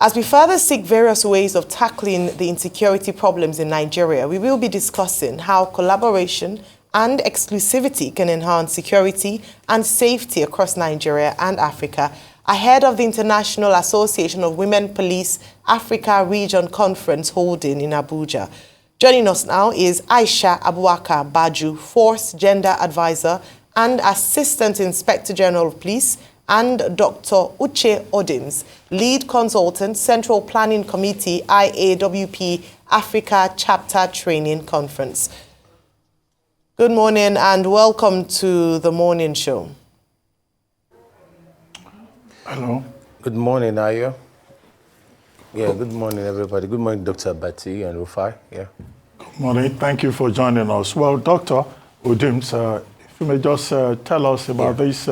As we further seek various ways of tackling the insecurity problems in Nigeria, we will be discussing how collaboration and exclusivity can enhance security and safety across Nigeria and Africa ahead of the International Association of Women Police Africa Region Conference holding in Abuja. Joining us now is Aisha Abubakar Baju, Force Gender Advisor and Assistant Inspector General of Police, and Dr. Uche Odims, Lead Consultant, Central Planning Committee, IAWP Africa Chapter Training Conference. Good morning and welcome to the morning show. Hello. Good morning, Aya. Yeah, good morning, everybody. Good morning, Dr. Bati and Rufai. Yeah. Good morning. Thank you for joining us. Well, Dr. Odims, if you may just tell us about this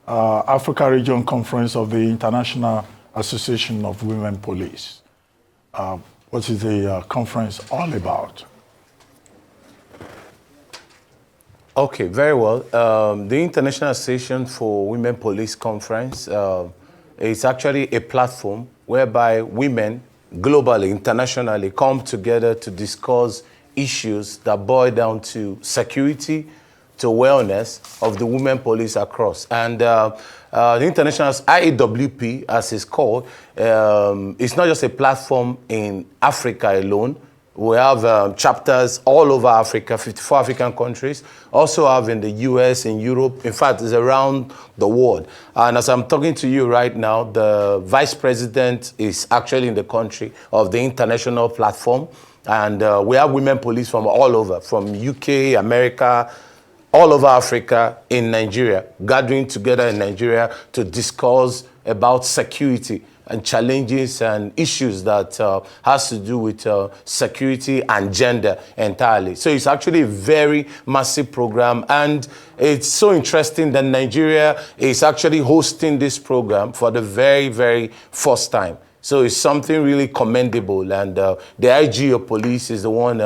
Africa Region Conference of the International Association of Women Police. What is the conference all about? Okay, very well. The International Association for Women Police Conference is actually a platform whereby women globally, internationally come together to discuss issues that boil down to security, to wellness of the women police across. And the international IAWP, as it's called, it's not just a platform in Africa alone. We have chapters all over Africa, 54 African countries, also have in the US, in Europe, in fact, it's around the world. And as I'm talking to you right now, the vice president is actually in the country of the international platform. And we have women police from all over, from UK, America, all over Africa, in Nigeria, gathering together in Nigeria to discuss about security and challenges and issues that has to do with security and gender entirely. So it's actually a very massive program, and it's so interesting that Nigeria is actually hosting this program for the very, very first time. So it's something really commendable, and the IG of police is the one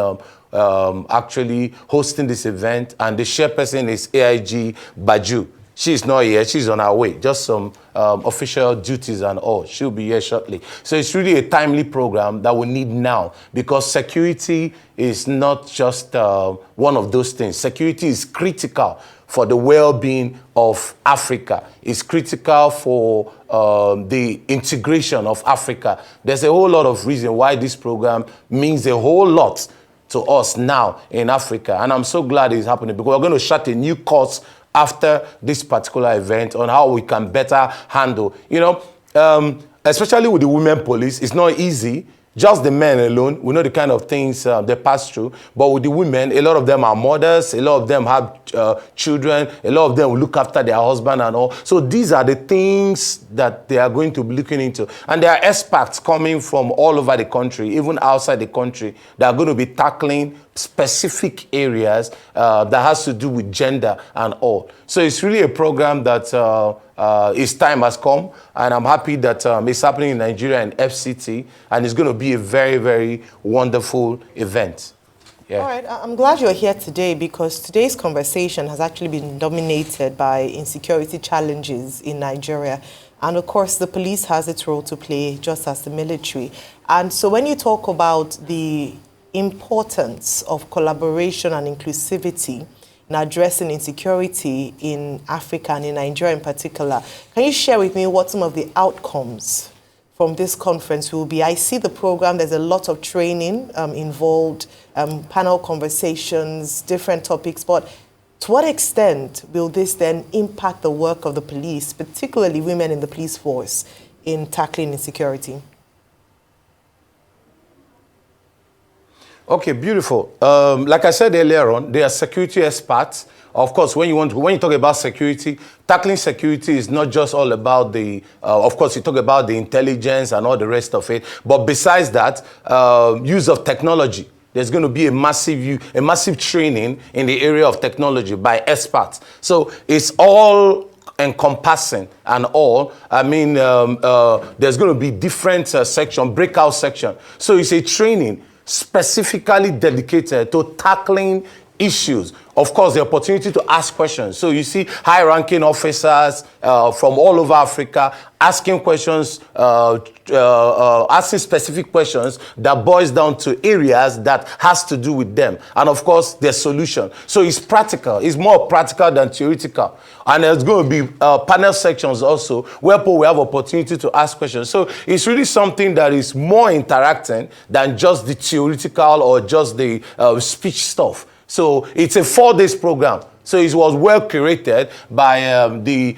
actually hosting this event, and the chairperson is AIG Baju. She's not here, she's on her way, just some official duties and all. She'll be here shortly. So it's really a timely program that we need now, because security is not just one of those things. Security is critical for the well-being of Africa. It's critical for the integration of Africa. There's a whole lot of reason why this program means a whole lot to us now in Africa. And I'm so glad it's happening, because we're going to start a new course after this particular event on how we can better handle, especially with the women police. It's not easy. Just the men alone, we know the kind of things they pass through. But with the women, a lot of them are mothers, a lot of them have children, a lot of them will look after their husband and all. So these are the things that they are going to be looking into. And there are experts coming from all over the country, even outside the country, that are going to be tackling specific areas that has to do with gender and all. So it's really a program that its time has come, and I'm happy that it's happening in Nigeria and FCT, and it's going to be a very, very wonderful event. Yeah. All right, I'm glad you're here today, because today's conversation has actually been dominated by insecurity challenges in Nigeria. And of course, the police has its role to play, just as the military. And so when you talk about the importance of collaboration and inclusivity in addressing insecurity in Africa and in Nigeria in particular, can you share with me what some of the outcomes from this conference will be? I see the program, there's a lot of training involved, panel conversations, different topics, but to what extent will this then impact the work of the police, particularly women in the police force, in tackling insecurity? Okay, beautiful. Like I said earlier on, they are security experts. Of course, when you talk about security, tackling security is not just all about the, of course, you talk about the intelligence and all the rest of it. But besides that, use of technology. There's going to be a massive training in the area of technology by experts. So it's all encompassing and all. I mean, there's going to be different section, breakout section. So it's a training specifically dedicated to tackling issues. Of course, the opportunity to ask questions. So you see high-ranking officers from all over Africa asking questions, asking specific questions that boils down to areas that has to do with them. And of course, their solution. So it's practical. It's more practical than theoretical. And there's going to be panel sections also where people will have opportunity to ask questions. So it's really something that is more interacting than just the theoretical or just the speech stuff. So it's a 4-day program. So it was well curated by the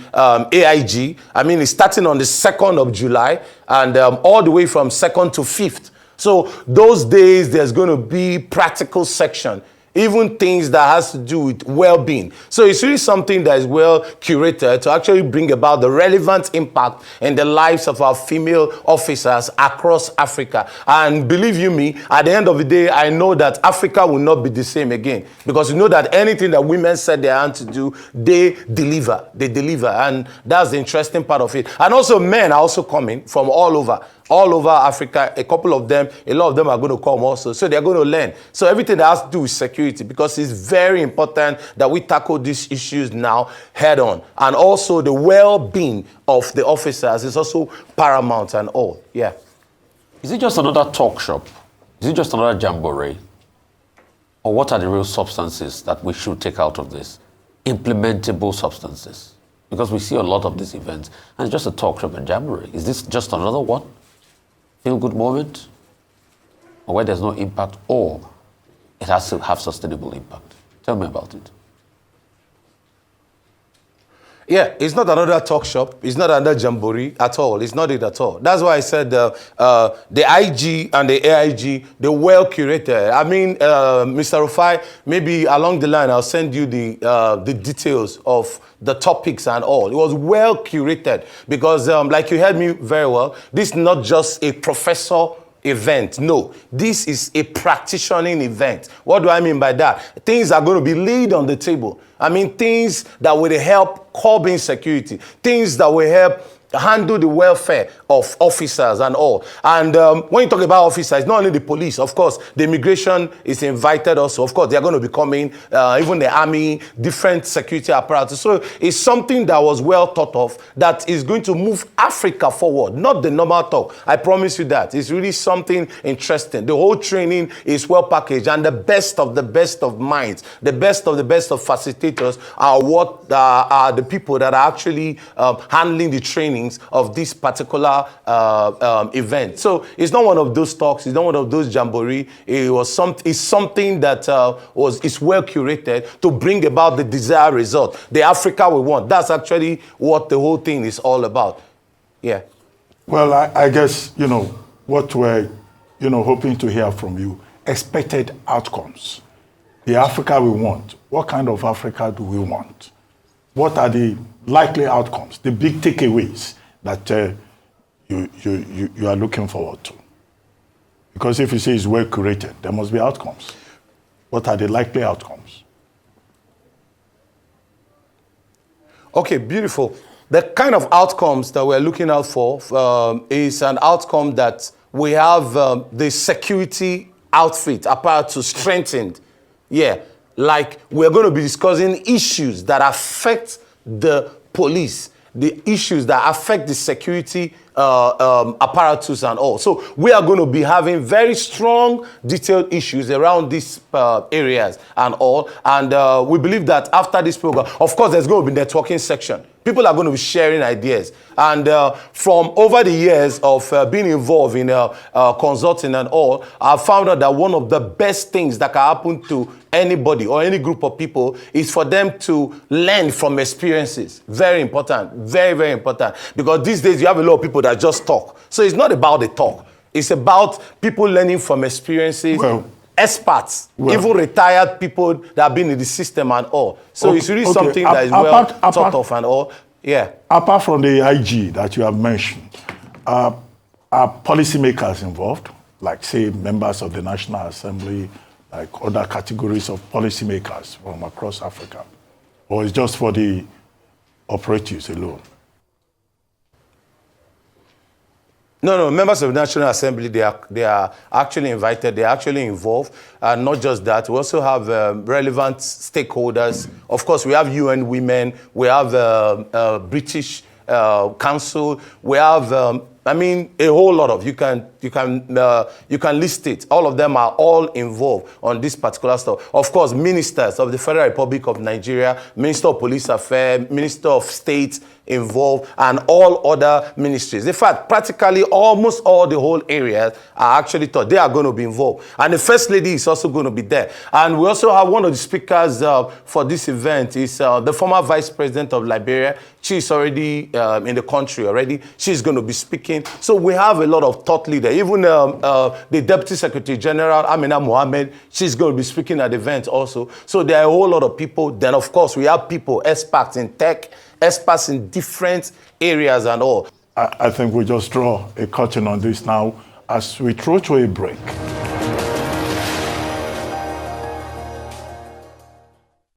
AIG. I mean, it's starting on the 2nd of July and all the way from 2nd to 5th. So those days, there's going to be practical section, even things that has to do with well-being. So it's really something that is well curated to actually bring about the relevant impact in the lives of our female officers across Africa. And believe you me, at the end of the day, I know that Africa will not be the same again, because you know that anything that women set their hand to do, they deliver. They deliver. And that's the interesting part of it. And also men are also coming from all over Africa. A couple of them, a lot of them are going to come also. So they're going to learn. So everything that has to do with security, because it's very important that we tackle these issues now head on. And also the well-being of the officers is also paramount and all. Yeah. Is it just another talk shop? Is it just another jamboree? Or what are the real substances that we should take out of this? Implementable substances. Because we see a lot of these events, and it's just a talk shop and jamboree. Is this just another one? Feel-good moment, or where there's no impact, or it has to have sustainable impact? Tell me about it. Yeah, it's not another talk shop. It's not another jamboree at all. It's not it at all. That's why I said the IG and the AIG, they're well curated. I mean, Mr. Rufai, maybe along the line, I'll send you the details of the topics and all. It was well curated because, like you heard me very well, this is not just a professor event. No, this is a practitioning event. What do I mean by that? Things are going to be laid on the table. I mean, things that will help curb insecurity, things that will help handle the welfare of officers and all. And when you talk about officers, not only the police, of course, the immigration is invited also. Of course, they're going to be coming, even the army, different security apparatus. So it's something that was well thought of that is going to move Africa forward, not the normal talk. I promise you that. It's really something interesting. The whole training is well packaged, and the best of minds, the best of facilitators are what are the people that are actually handling the training of this particular event. So it's not one of those talks, it's not one of those jamboree. It's something that is well curated to bring about the desired result, the Africa we want. That's actually what the whole thing is all about. Yeah. Well, I guess, what we're, hoping to hear from you, expected outcomes. The Africa we want, what kind of Africa do we want? What are the likely outcomes, the big takeaways that you are looking forward to? Because if you say it's well curated, there must be outcomes. What are the likely outcomes? Okay, beautiful. The kind of outcomes that we're looking out for is an outcome that we have the security outfit apparatus strengthened. Yeah, like we're going to be discussing issues that affect the police, the issues that affect the security apparatus and all. So we are going to be having very strong, detailed issues around these areas and all. And we believe that after this program, of course, there's going to be networking section. People are going to be sharing ideas. And from over the years of being involved in consulting and all, I've found out that one of the best things that can happen to anybody or any group of people is for them to learn from experiences. Very important. Very, very important. Because these days you have a lot of people that just talk. So it's not about the talk. It's about people learning from experiences. Well, experts, even retired people that have been in the system and all. So it's really something that is well thought of and all. Yeah. Apart from the IG that you have mentioned, are policymakers involved, like say members of the National Assembly, like other categories of policymakers from across Africa? Or is just for the operatives alone? No, members of the National Assembly, they are actually invited, they are actually involved. And not just that, we also have relevant stakeholders. Of course, we have UN Women, we have British Council, we have, a whole lot of, you can list it. All of them are all involved on this particular stuff. Of course, ministers of the Federal Republic of Nigeria, Minister of Police Affairs, Minister of State involved, and all other ministries. In fact, practically almost all the whole areas are actually taught. They are going to be involved. And the First Lady is also going to be there. And we also have one of the speakers for this event is the former Vice President of Liberia. She's already in the country already. She's going to be speaking. So we have a lot of thought leaders. Even the Deputy Secretary General, Amina Mohammed, she's going to be speaking at the event also. So there are a whole lot of people. Then, of course, we have people, experts in tech, experts in different areas and all. I think we just draw a curtain on this now as we throw to a break.